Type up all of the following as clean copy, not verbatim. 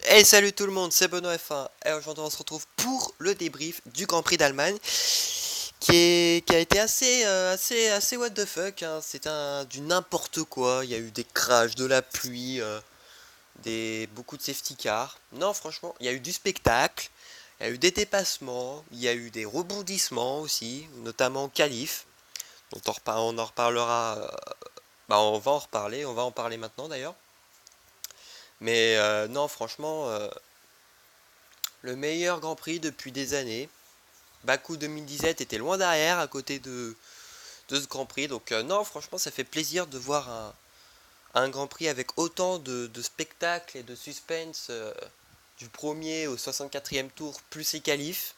Hey, salut tout le monde, c'est Benoît F1 et aujourd'hui on se retrouve pour le débrief du Grand Prix d'Allemagne qui a été assez what the fuck, hein. C'est du n'importe quoi. Il y a eu des crashs, de la pluie, beaucoup de safety cars. Non, franchement, il y a eu du spectacle, il y a eu des dépassements, il y a eu des rebondissements aussi, notamment en qualif, dont on en reparlera. On va en reparler, on va en parler maintenant d'ailleurs. Mais non, franchement, le meilleur Grand Prix depuis des années. Bakou 2017 était loin derrière à côté de ce Grand Prix. Donc non, franchement, ça fait plaisir de voir un Grand Prix avec autant de spectacles et de suspense du premier au 64e tour, plus les qualifs.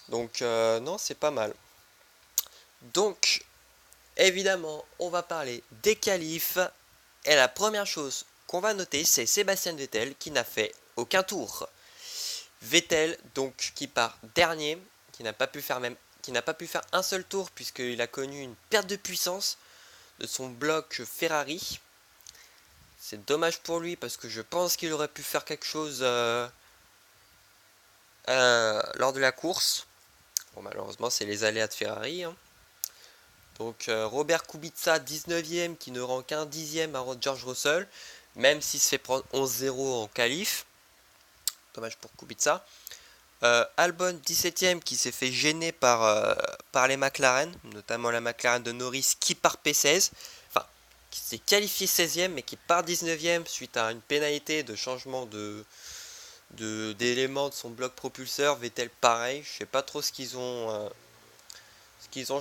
Donc non, c'est pas mal. Donc, évidemment, on va parler des qualifs. Et la première chose qu'on va noter, c'est Sébastien Vettel qui n'a fait aucun tour. Vettel, donc, qui part dernier, qui n'a pas pu faire même, qui n'a pas pu faire un seul tour puisqu'il a connu une perte de puissance de son bloc Ferrari. C'est dommage pour lui parce que je pense qu'il aurait pu faire quelque chose lors de la course. Bon, malheureusement, c'est les aléas de Ferrari, hein. Donc Robert Kubica 19e qui ne rend qu'un dixième à George Russell, même s'il se fait prendre 11-0 en qualif. Dommage pour Kubica. Albon 17ème qui s'est fait gêner par les McLaren, notamment la McLaren de Norris qui part P16, enfin qui s'est qualifié 16ème mais qui part 19ème suite à une pénalité de changement d'éléments de son bloc propulseur. Vettel pareil, je sais pas trop ce qu'ils ont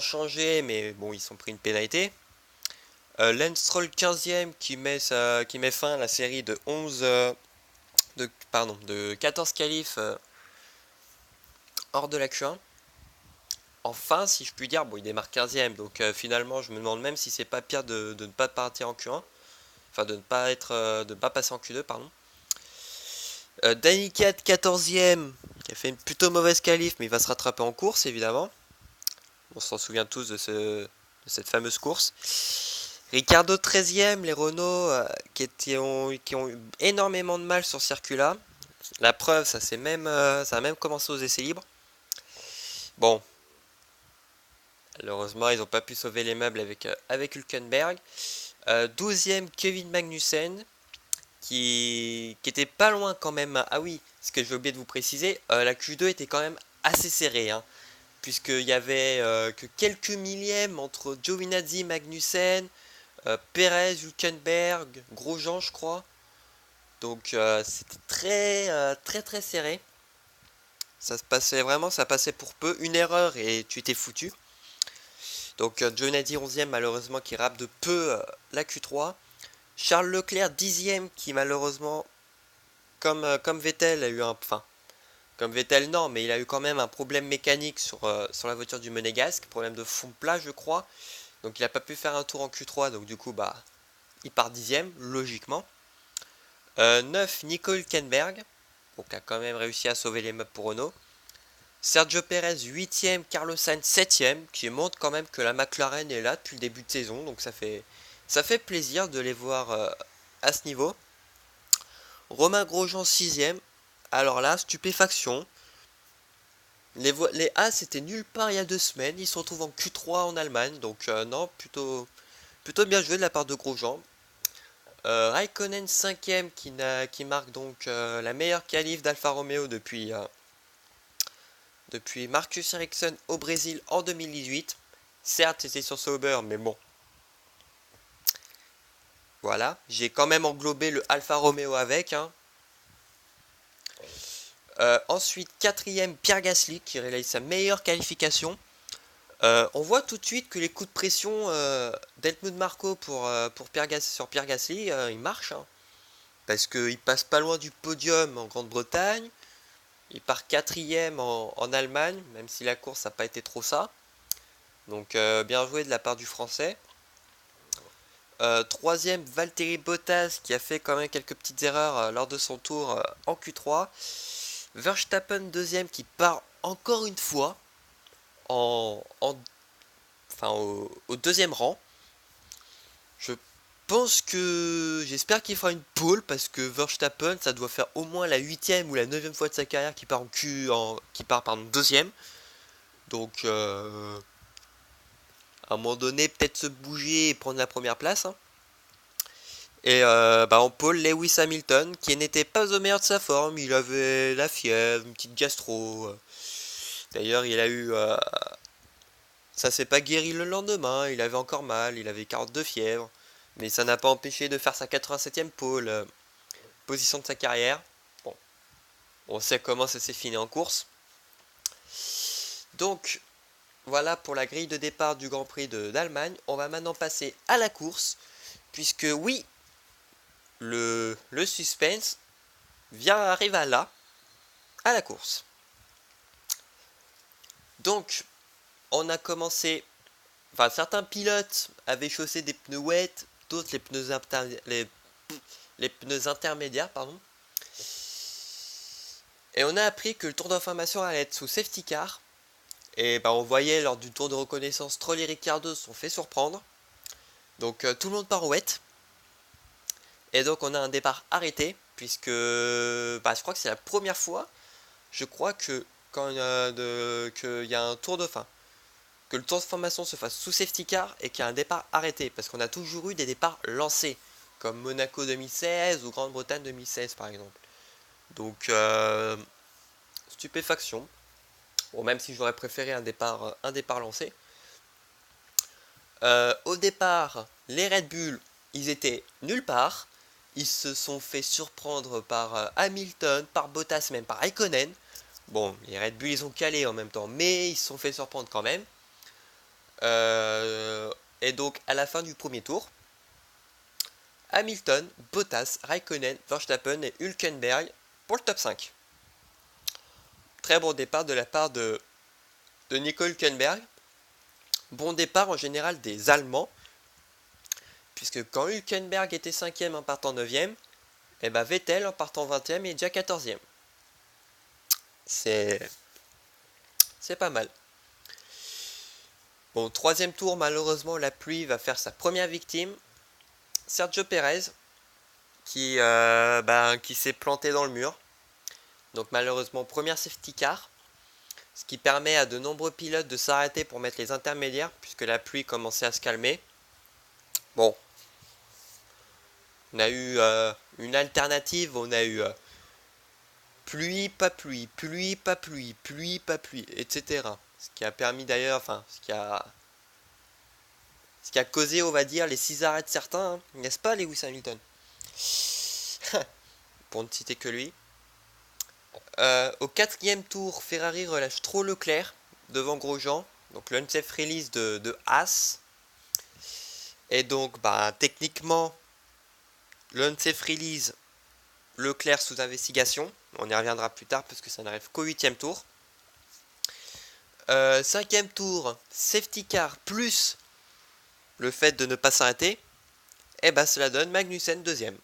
changé, mais bon, ils ont pris une pénalité. Lance Stroll 15ème qui met fin à la série de 14 qualifs hors de la Q1. Enfin, si je puis dire, bon, il démarre 15ème, donc finalement, je me demande même si c'est pas pire de ne pas partir en Q1, enfin de ne pas passer en Q2, pardon. Danny Cat 14ème, qui a fait une plutôt mauvaise qualif, mais il va se rattraper en course, évidemment. On s'en souvient tous de cette fameuse course. Ricardo 13ème, les Renault qui ont eu énormément de mal sur ce circuit-là. La preuve, ça a même commencé aux essais libres. Bon, malheureusement, ils n'ont pas pu sauver les meubles avec Hülkenberg. 12e, Kevin Magnussen, qui était pas loin quand même. Ah oui, ce que j'ai oublié de vous préciser, la Q2 était quand même assez serrée, hein, puisqu'il y avait que quelques millièmes entre Giovinazzi, Magnussen, Perez, Hülkenberg, Grosjean, je crois. Donc c'était très serré. Ça passait pour peu. Une erreur et tu étais foutu. Donc Giovinazzi 11ème malheureusement qui rate de peu la Q3. Charles Leclerc 10ème qui malheureusement, comme Vettel a eu enfin, comme Vettel non, mais il a eu quand même un problème mécanique sur la voiture du Monégasque, problème de fond plat je crois. Donc il n'a pas pu faire un tour en Q3, donc du coup bah il part 10ème, logiquement. 9, Nico Hülkenberg, donc a quand même réussi à sauver les meubles pour Renault. Sergio Perez 8ème, Carlos Sainz 7ème, qui montre quand même que la McLaren est là depuis le début de saison, donc ça fait plaisir de les voir à ce niveau. Romain Grosjean 6ème, alors là, stupéfaction. Les As étaient nulle part il y a 2 semaines, ils se retrouvent en Q3 en Allemagne, donc non, plutôt bien joué de la part de Grosjean. Raikkonen 5ème qui marque donc la meilleure qualif d'Alfa Romeo depuis Marcus Ericsson au Brésil en 2018. Certes, c'était sur Sauber, mais bon. Voilà, j'ai quand même englobé le Alfa Romeo avec, hein. Ensuite, quatrième, Pierre Gasly qui réalise sa meilleure qualification. On voit tout de suite que les coups de pression d'Helmut Marko sur Pierre Gasly, ils marchent, hein, parce qu'il passe pas loin du podium en Grande-Bretagne. Il part quatrième en Allemagne, même si la course n'a pas été trop ça. Donc bien joué de la part du Français. Troisième, Valtteri Bottas qui a fait quand même quelques petites erreurs lors de son tour en Q3. Verstappen deuxième qui part encore une fois enfin, au deuxième rang. Je J'espère qu'il fera une pole parce que Verstappen, ça doit faire au moins la 8e ou la 9e fois de sa carrière qui part pardon, deuxième. Donc, à un moment donné, peut-être se bouger et prendre la première place, hein. Et en pole, Lewis Hamilton, qui n'était pas au meilleur de sa forme, il avait la fièvre, une petite gastro. D'ailleurs, ça s'est pas guéri le lendemain, il avait encore mal, il avait 42 fièvre. Mais ça n'a pas empêché de faire sa 87e pole, position de sa carrière. Bon, on sait comment ça s'est fini en course. Donc, voilà pour la grille de départ du Grand Prix d'Allemagne. On va maintenant passer à la course, puisque oui, le suspense arrive à la course. Donc, on a commencé. Enfin, certains pilotes avaient chaussé des pneus wet, d'autres les pneus intermédiaires, pardon. Et on a appris que le tour d'information allait être sous safety car. Et on voyait lors du tour de reconnaissance, Stroll et Ricciardo se sont fait surprendre. Donc tout le monde part wet. Et donc on a un départ arrêté, puisque je crois que c'est la première fois, je crois que quand il y a un tour de fin, que le tour de formation se fasse sous safety car et qu'il y a un départ arrêté, parce qu'on a toujours eu des départs lancés, comme Monaco 2016 ou Grande-Bretagne 2016 par exemple. Donc stupéfaction. Bon, même si j'aurais préféré un départ lancé. Au départ, les Red Bull, ils étaient nulle part. Ils se sont fait surprendre par Hamilton, par Bottas, même par Raikkonen. Bon, les Red Bull, ils ont calé en même temps, mais ils se sont fait surprendre quand même. Et donc, à la fin du premier tour, Hamilton, Bottas, Raikkonen, Verstappen et Hülkenberg pour le top 5. Très bon départ de la part de Nico Hülkenberg. Bon départ en général des Allemands, puisque quand Hülkenberg était 5ème en partant 9ème, et Vettel en partant 20ème est déjà 14ème. C'est pas mal. Bon, troisième tour, malheureusement, la pluie va faire sa première victime. Sergio Pérez, qui s'est planté dans le mur. Donc malheureusement, première safety car. Ce qui permet à de nombreux pilotes de s'arrêter pour mettre les intermédiaires, puisque la pluie commençait à se calmer. Bon. On a eu une alternative, on a eu pluie, pas pluie, pluie, pas pluie, pluie, pas pluie, etc. Ce qui a permis d'ailleurs, ce qui a causé, on va dire, les 6 arrêts de certains, hein, n'est-ce pas, Lewis Hamilton? Pour ne citer que lui. Au 4ème tour, Ferrari relâche trop Leclerc devant Grosjean, donc le unsafe release de Haas. Et donc, techniquement, le unsafe release, Leclerc sous investigation. On y reviendra plus tard parce que ça n'arrive qu'au 8ème tour. 5ème tour, safety car plus le fait de ne pas s'arrêter. Et cela donne Magnussen 2ème.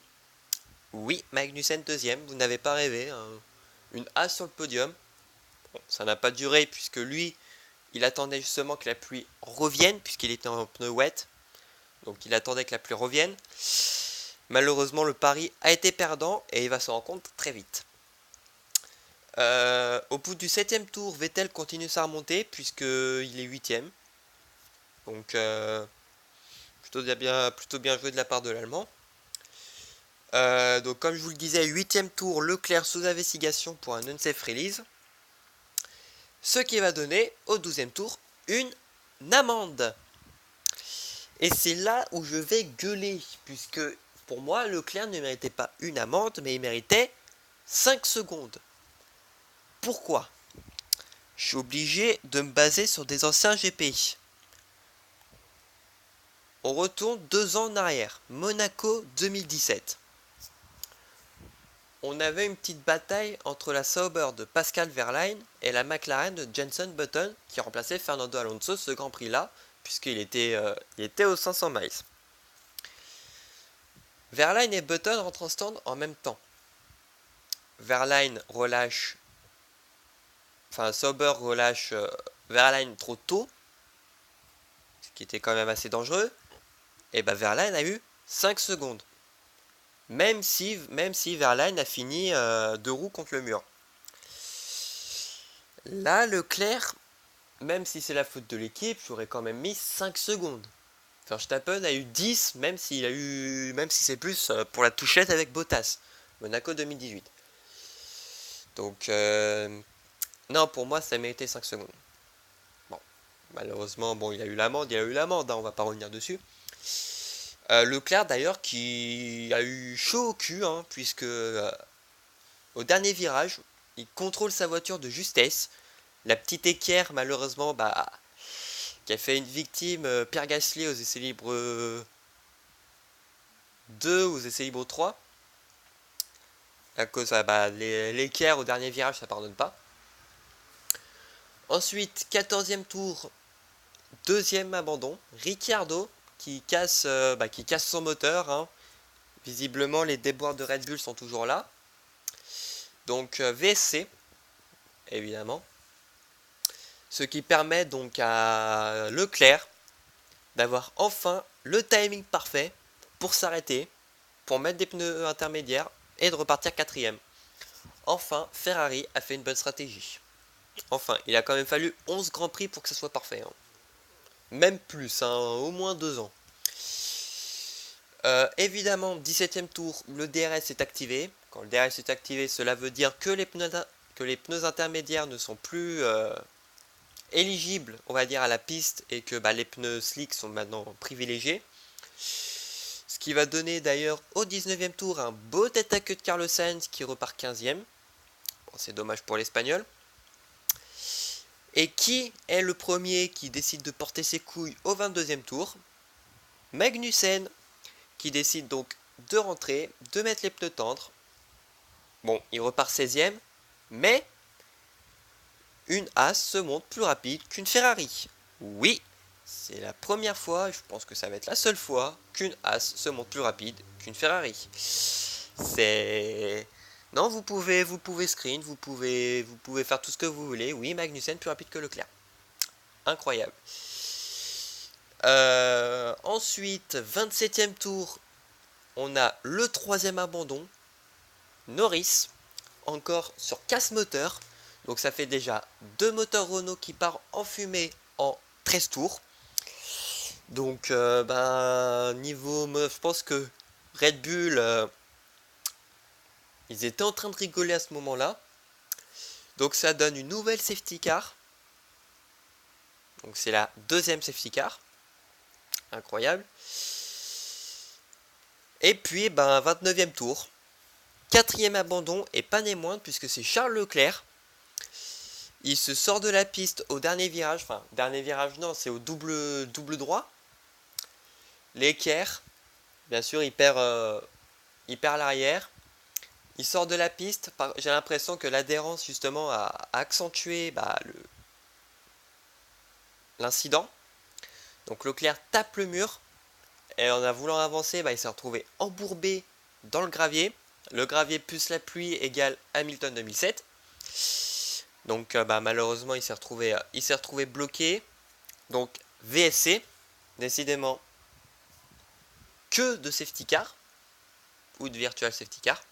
Oui, Magnussen 2ème, vous n'avez pas rêvé, hein. Une Haas sur le podium. Bon, ça n'a pas duré puisque lui, il attendait justement que la pluie revienne puisqu'il était en pneu wet. Donc il attendait que la pluie revienne. Malheureusement, le pari a été perdant et il va se rendre compte très vite. Au bout du 7ème tour, Vettel continue sa remontée puisqu'il est 8ème. Donc plutôt bien joué de la part de l'Allemand. Donc comme je vous le disais, 8ème tour, Leclerc sous investigation pour un unsafe release. Ce qui va donner au 12ème tour une amende. Et c'est là où je vais gueuler, puisque pour moi, Leclerc ne méritait pas une amende, mais il méritait 5 secondes. Pourquoi? Je suis obligé de me baser sur des anciens GP. On retourne 2 ans en arrière, Monaco 2017. On avait une petite bataille entre la Sauber de Pascal Wehrlein et la McLaren de Jenson Button qui remplaçait Fernando Alonso ce Grand Prix-là, puisqu'il était aux 500 miles. Wehrlein et Button rentrent en stand en même temps. Sauber relâche Wehrlein trop tôt, ce qui était quand même assez dangereux. Et Wehrlein a eu 5 secondes. Même si Verlaine a fini 2 roues contre le mur. Là, Leclerc, même si c'est la faute de l'équipe, j'aurais quand même mis 5 secondes. Verstappen a eu 10, même si c'est plus pour la touchette avec Bottas. Monaco 2018. Donc, non, pour moi, ça méritait 5 secondes. Bon, malheureusement, bon, il a eu l'amende, hein, on va pas revenir dessus. Leclerc, d'ailleurs, qui a eu chaud au cul, hein, puisque au dernier virage, il contrôle sa voiture de justesse. La petite équerre, malheureusement, qui a fait une victime, Pierre Gasly aux essais libres 2 ou aux essais libres 3. À cause, l'équerre au dernier virage, ça pardonne pas. Ensuite, 14e tour, deuxième abandon. Ricciardo qui casse son moteur, hein. Visiblement, les déboires de Red Bull sont toujours là. Donc, VSC, évidemment. Ce qui permet donc à Leclerc d'avoir enfin le timing parfait pour s'arrêter, pour mettre des pneus intermédiaires et de repartir quatrième. Enfin, Ferrari a fait une bonne stratégie. Enfin, il a quand même fallu 11 Grands Prix pour que ce soit parfait, hein. Même plus, hein, au moins 2 ans. Évidemment, 17e tour, le DRS est activé. Quand le DRS est activé, cela veut dire que les pneus intermédiaires ne sont plus éligibles, on va dire, à la piste, et que les pneus slick sont maintenant privilégiés. Ce qui va donner d'ailleurs au 19e tour un beau tête à queue de Carlos Sainz qui repart 15e. Bon, c'est dommage pour l'Espagnol. Et qui est le premier qui décide de porter ses couilles au 22e tour? Magnussen, qui décide donc de rentrer, de mettre les pneus tendres. Bon, il repart 16e, mais une Haas se montre plus rapide qu'une Ferrari. Oui, c'est la première fois, je pense que ça va être la seule fois, qu'une Haas se montre plus rapide qu'une Ferrari. C'est... Non, vous pouvez screen, vous pouvez faire tout ce que vous voulez. Oui, Magnussen plus rapide que Leclerc. Incroyable. Ensuite, 27e tour, on a le 3e abandon. Norris, encore sur casse moteur. Donc ça fait déjà 2 moteurs Renault qui partent en fumée en 13 tours. Donc niveau, je pense que Red Bull, ils étaient en train de rigoler à ce moment-là. Donc ça donne une nouvelle safety car. Donc c'est la 2e safety car. Incroyable. Et puis 29e tour. 4e abandon et pas des moindres puisque c'est Charles Leclerc. Il se sort de la piste au dernier virage. Enfin, dernier virage non, c'est au double droit. L'équerre. Bien sûr, il perd l'arrière. Il sort de la piste. J'ai l'impression que l'adhérence justement a accentué l'incident. Donc Leclerc tape le mur. Et en voulant avancer, il s'est retrouvé embourbé dans le gravier. Le gravier plus la pluie égale Hamilton 2007. Donc malheureusement il s'est retrouvé bloqué. Donc VSC, décidément que de safety car ou de virtual safety car.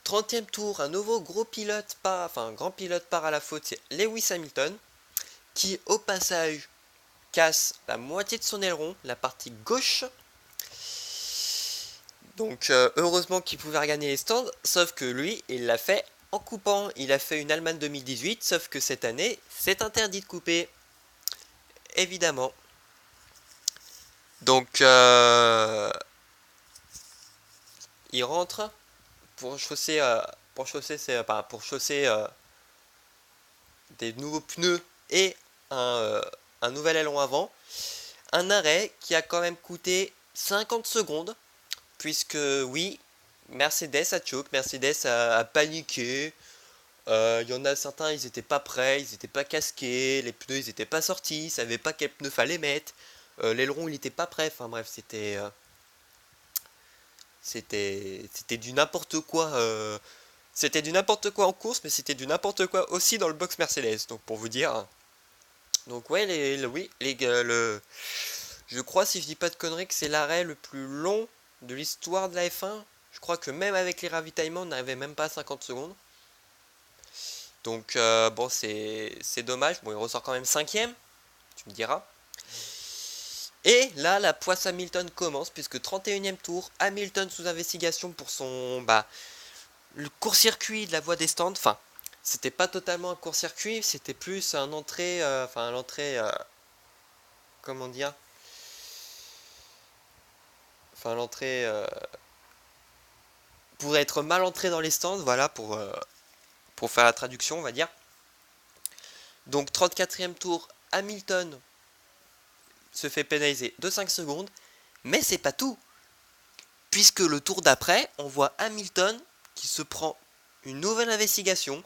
30e tour, un nouveau grand pilote part à la faute, c'est Lewis Hamilton, qui au passage casse la moitié de son aileron, la partie gauche. Donc heureusement qu'il pouvait regagner les stands, sauf que lui, il l'a fait en coupant. Il a fait une Allemagne 2018, sauf que cette année, c'est interdit de couper. Évidemment. Donc il rentre pour chausser des nouveaux pneus et un nouvel aileron avant. Un arrêt qui a quand même coûté 50 secondes. Puisque oui, Mercedes a choke, Mercedes a paniqué. Il y en a certains, ils étaient pas prêts, ils étaient pas casqués, les pneus ils étaient pas sortis, ils savaient pas quel pneu fallait mettre. L'aileron il était pas prêt, enfin bref, c'était du n'importe quoi. C'était du n'importe quoi en course, mais c'était du n'importe quoi aussi dans le box Mercedes. Donc pour vous dire. Donc ouais, Je crois, si je dis pas de conneries, que c'est l'arrêt le plus long de l'histoire de la F1. Je crois que même avec les ravitaillements, on n'arrivait même pas à 50 secondes. Donc bon, c'est dommage. Bon, il ressort quand même 5ème, tu me diras. Et là, la poisse Hamilton commence, puisque 31ème tour, Hamilton sous investigation pour son... le court-circuit de la voie des stands. Enfin, c'était pas totalement un court-circuit, c'était plus un entrée... l'entrée... comment dire? Enfin, l'entrée... pour être mal entré dans les stands, voilà, pour faire la traduction, on va dire. Donc 34ème tour, Hamilton se fait pénaliser de 5 secondes, mais c'est pas tout, puisque le tour d'après, on voit Hamilton qui se prend une nouvelle investigation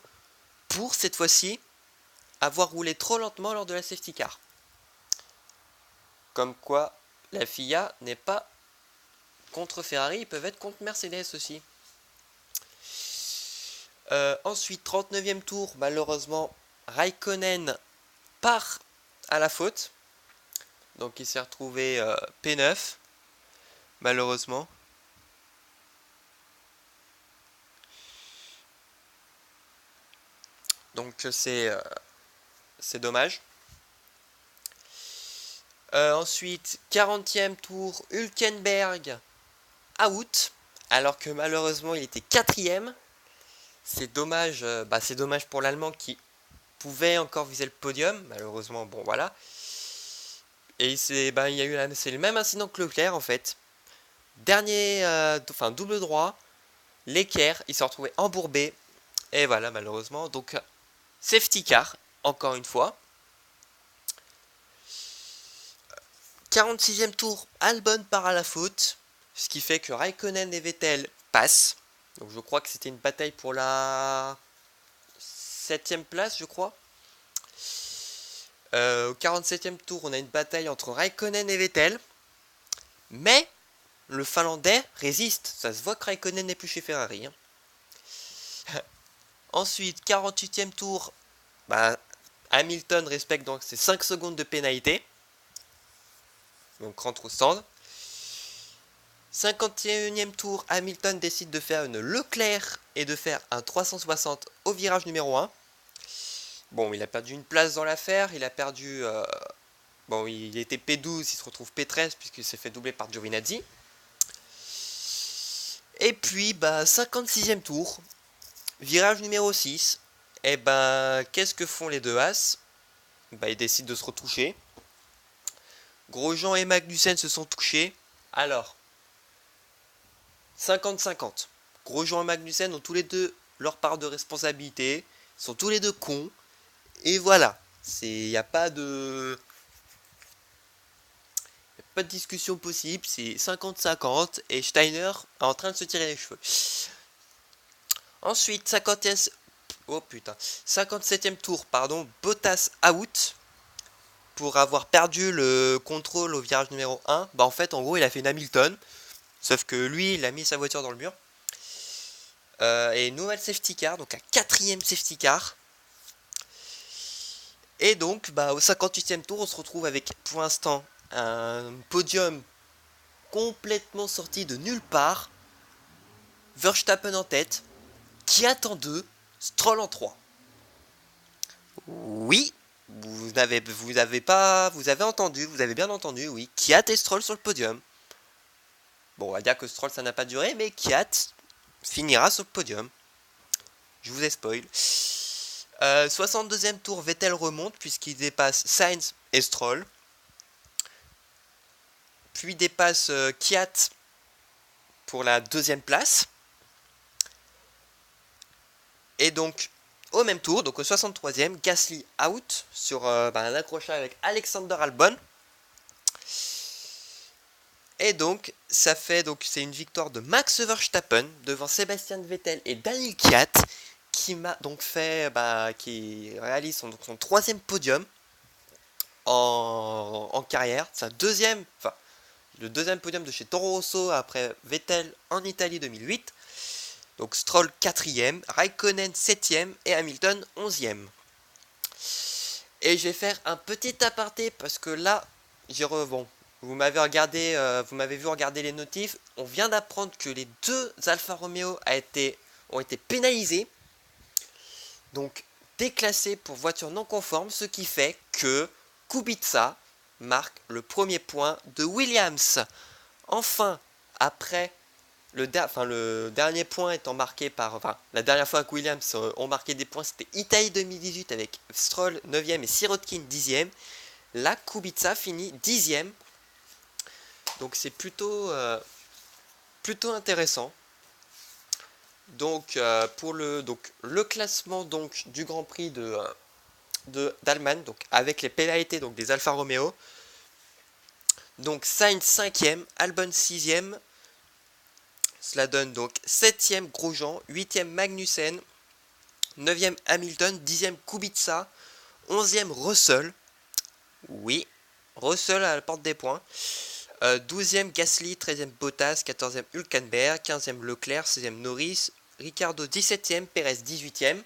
pour cette fois-ci avoir roulé trop lentement lors de la safety car. Comme quoi, la FIA n'est pas contre Ferrari, ils peuvent être contre Mercedes aussi. Ensuite, 39e tour, malheureusement, Raikkonen part à la faute. Donc il s'est retrouvé P9, malheureusement. Donc c'est dommage. Ensuite, 40e tour, Hülkenberg out, alors que malheureusement il était 4ème. C'est dommage, c'est dommage pour l'Allemand qui pouvait encore viser le podium. Malheureusement, bon voilà. Et c'est le même incident que Leclerc en fait. Dernier, double droit, l'équerre, il s'est retrouvé embourbé. Et voilà, malheureusement. Donc, safety car, encore une fois. 46e tour, Albon part à la faute. Ce qui fait que Raikkonen et Vettel passent. Donc, je crois que c'était une bataille pour la 7ème place, je crois. Au 47e tour, on a une bataille entre Raikkonen et Vettel. Mais le Finlandais résiste. Ça se voit que Raikkonen n'est plus chez Ferrari. Ensuite, 48e tour, Hamilton respecte donc ses 5 secondes de pénalité. Donc rentre au stand. 51e tour, Hamilton décide de faire une Leclerc et de faire un 360 au virage numéro 1. Bon, il a perdu une place dans l'affaire, il a perdu... il était P12, il se retrouve P13 puisqu'il s'est fait doubler par Giovinazzi. Et puis, 56e tour, virage numéro 6. Et qu'est-ce que font les deux As? Ils décident de se retoucher. Grosjean et Magnussen se sont touchés. Alors, 50-50. Grosjean et Magnussen ont tous les deux leur part de responsabilité. Ils sont tous les deux cons. Et voilà. Il n'y a pas de... pas de discussion possible. C'est 50-50. Et Steiner est en train de se tirer les cheveux. Ensuite, 57e tour, Bottas out pour avoir perdu le contrôle au virage numéro 1. En fait, en gros, il a fait une Hamilton, sauf que lui, il a mis sa voiture dans le mur. Et nouvelle safety car, donc un 4ème safety car. Et donc, au 58e tour, on se retrouve avec, pour l'instant, un podium complètement sorti de nulle part. Verstappen en tête. Kiat en 2, Stroll en 3. Oui, vous avez entendu, vous avez bien entendu, oui. Kiat et Stroll sur le podium. Bon, on va dire que Stroll ça n'a pas duré, mais Kiat finira sur le podium. Je vous ai spoil. 62e tour, Vettel remonte puisqu'il dépasse Sainz et Stroll. Puis dépasse Kiat pour la 2ème place. Et donc, au même tour, donc au 63e, Gasly out sur un accrochage avec Alexander Albon. Et donc, c'est une victoire de Max Verstappen devant Sébastien Vettel et Daniel Kiat qui m'a donc qui réalise son 3ème podium en carrière. C'est le 2ème podium de chez Toro Rosso après Vettel en Italie 2008. Donc Stroll 4ème, Raikkonen 7ème et Hamilton 11ème. Et je vais faire un petit aparté parce que là, vous m'avez vu regarder les notifs. On vient d'apprendre que les deux Alfa Romeo ont été pénalisés, donc déclassés pour voiture non conforme, ce qui fait que Kubica marque le premier point de Williams. Enfin, après le dernier point étant marqué la dernière fois que Williams ont marqué des points, c'était Italie 2018 avec Stroll 9ème et Sirotkin 10ème. Là, Kubica finit 10ème. Donc c'est plutôt intéressant. Donc pour le classement donc du Grand Prix d'Allemagne, donc avec les pénalités donc des Alfa Romeo. Donc Sainz 5ème, Albon 6ème. Cela donne donc 7ème Grosjean, 8ème Magnussen, 9ème Hamilton, 10ème Kubica, 11ème Russell. Oui, Russell à la porte des points. 12ème Gasly, 13ème Bottas, 14ème Hülkenberg, 15ème Leclerc, 16ème Norris, Ricciardo 17ème, Perez 18ème.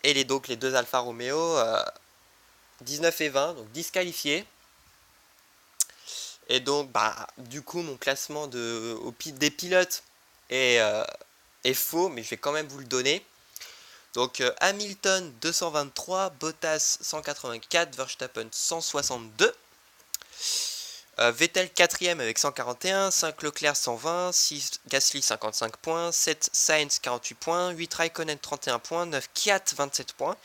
Et les deux Alfa Romeo 19 et 20, donc disqualifiés. Et donc du coup mon classement des pilotes est faux, mais je vais quand même vous le donner. Donc Hamilton 223, Bottas 184, Verstappen 162. Vettel 4ème avec 141, 5 Leclerc 120, 6 Gasly 55 points, 7 Sainz 48 points, 8 Raikkonen 31 points, 9 Kvyat 27 points,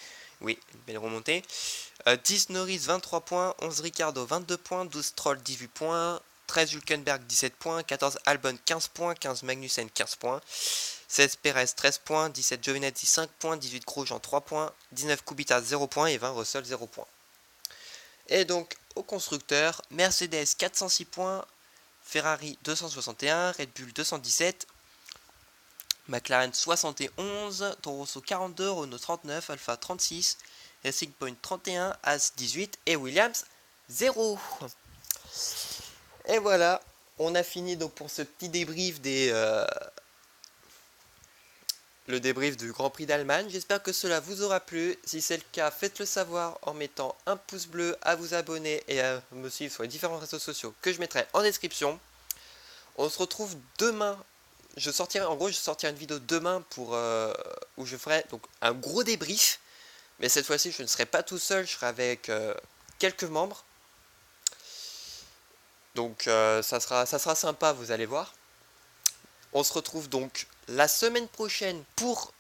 oui, une belle remontée, 10 Norris 23 points, 11 Ricciardo 22 points, 12 Stroll 18 points, 13 Hülkenberg 17 points, 14 Albon 15 points, 15 Magnussen 15 points, 16 Perez 13 points, 17 Giovinazzi 5 points, 18 Grosjean 3 points, 19 Kubica 0 points et 20 Russell 0 points. Et donc au constructeur, Mercedes 406 points, Ferrari 261, Red Bull 217, McLaren 71, Toro Rosso 42, Renault 39, Alpha 36, Racing Point 31, As 18 et Williams 0. Et voilà, on a fini donc pour ce petit débrief le débrief du Grand Prix d'Allemagne. J'espère que cela vous aura plu. Si c'est le cas, faites-le savoir en mettant un pouce bleu, à vous abonner et à me suivre sur les différents réseaux sociaux que je mettrai en description. On se retrouve demain. Je sortirai une vidéo demain où je ferai donc un gros débrief. Mais cette fois-ci, je ne serai pas tout seul, je serai avec quelques membres. Donc ça sera sympa, vous allez voir. On se retrouve donc la semaine prochaine pour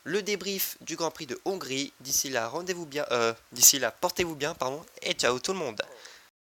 le débrief du Grand Prix de Hongrie. D'ici là, portez-vous bien, et ciao tout le monde.